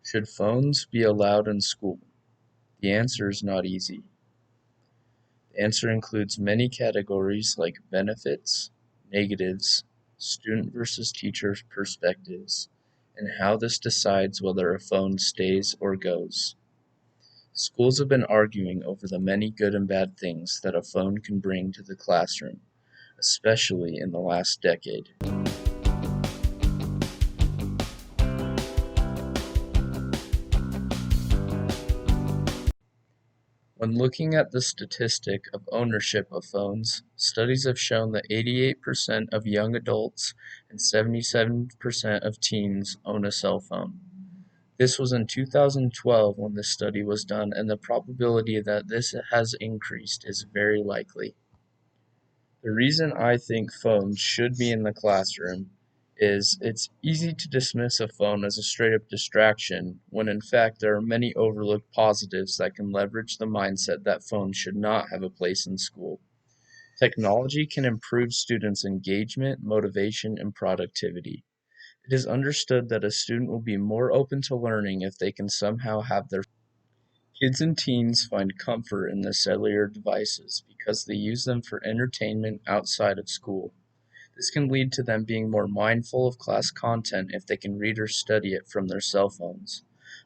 Should phones be allowed in school? The answer is not easy. The answer includes many categories like benefits, negatives, student versus teacher perspectives, and how this decides whether a phone stays or goes. Schools have been arguing over the many good and bad things that a phone can bring to the classroom, especially in the last decade. When looking at the statistic of ownership of phones, studies have shown that 88% of young adults and 77% of teens own a cell phone. This was in 2012 when this study was done, and the probability that this has increased is very likely. The reason I think phones should be in the classroom is it's easy to dismiss a phone as a straight up distraction when in fact there are many overlooked positives that can leverage the mindset that phones should not have a place in school. Technology can improve students' engagement, motivation, and productivity. It is understood that a student will be more open to learning if they can somehow have their kids and teens find comfort in the cellular devices because they use them for entertainment outside of school. This can lead to them being more mindful of class content if they can read or study it from their cell phones.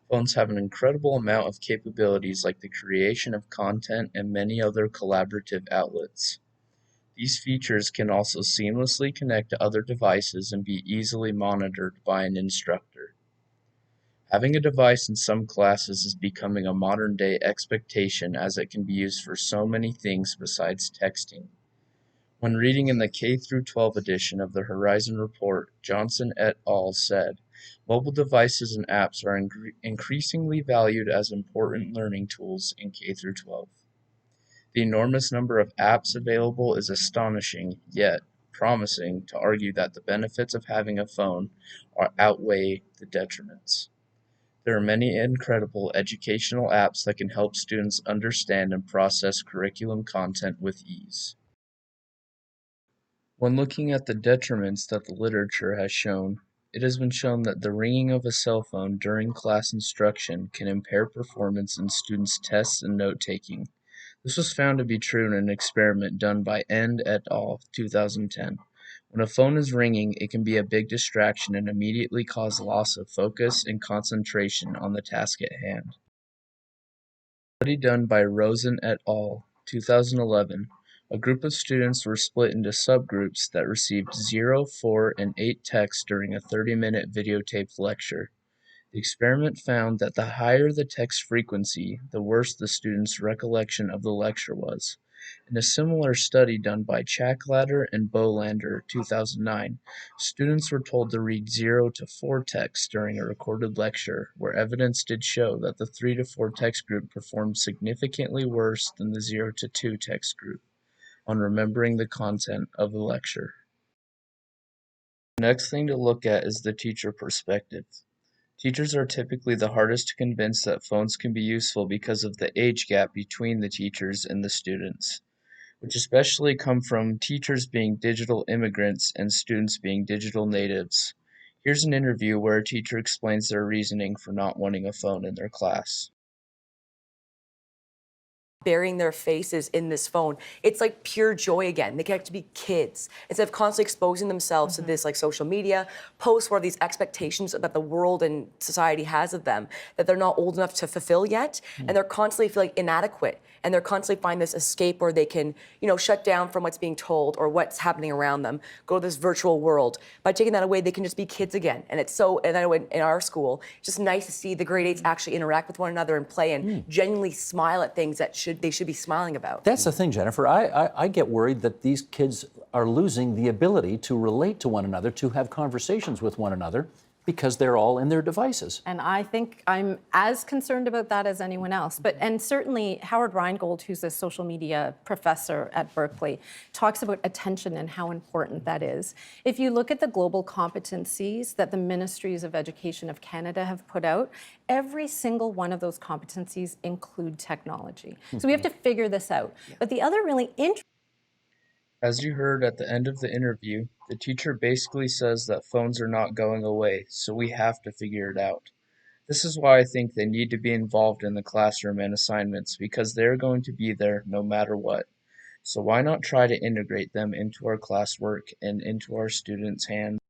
Phones have an incredible amount of capabilities like the creation of content and many other collaborative outlets. These features can also seamlessly connect to other devices and be easily monitored by an instructor. Having a device in some classes is becoming a modern day expectation as it can be used for so many things besides texting. When reading in the K through 12 edition of the Horizon Report, Johnson et al. Said, mobile devices and apps are increasingly valued as important learning tools in K through 12. The enormous number of apps available is astonishing, yet promising to argue that the benefits of having a phone outweigh the detriments. There are many incredible educational apps that can help students understand and process curriculum content with ease. When looking at the detriments that the literature has shown, it has been shown that the ringing of a cell phone during class instruction can impair performance in students' tests and note-taking. This was found to be true in an experiment done by End et al. 2010. When a phone is ringing, it can be a big distraction and immediately cause loss of focus and concentration on the task at hand. A study done by Rosen et al. 2011, a group of students were split into subgroups that received 0, 4, and 8 texts during a 30-minute videotaped lecture. The experiment found that the higher the text frequency, the worse the student's recollection of the lecture was. In a similar study done by Chakladder and Bolander 2009, students were told to read 0 to 4 texts during a recorded lecture, where evidence did show that the 3 to 4 text group performed significantly worse than the 0 to 2 text group on remembering the content of the lecture. The next thing to look at is the teacher perspective. Teachers are typically the hardest to convince that phones can be useful because of the age gap between the teachers and the students, which especially come from teachers being digital immigrants and students being digital natives. Here's an interview where a teacher explains their reasoning for not wanting a phone in their class. Burying their faces in this phone. It's like pure joy again. They get to be kids instead of constantly exposing themselves to this like social media posts where these expectations that the world and society has of them that they're not old enough to fulfill yet, and they're constantly feeling inadequate, and they're constantly find this escape where they can, shut down from what's being told or what's happening around them, go to this virtual world. By taking that away, they can just be kids again. And it's so, and I know in our school, it's just nice to see the grade eights actually interact with one another and play and genuinely smile at things that they should be smiling about. That's the thing, Jennifer. I get worried that these kids are losing the ability to relate to one another, to have conversations with one another, because they're all in their devices. And I think I'm as concerned about that as anyone else. And certainly Howard Rheingold, who's a social media professor at Berkeley, talks about attention and how important that is. If you look at the global competencies that the Ministries of Education of Canada have put out, every single one of those competencies include technology. So we have to figure this out. But the other really interesting As you heard at the end of the interview, the teacher basically says that phones are not going away, so we have to figure it out. This is why I think they need to be involved in the classroom and assignments because they're going to be there no matter what. So why not try to integrate them into our classwork and into our students' hands?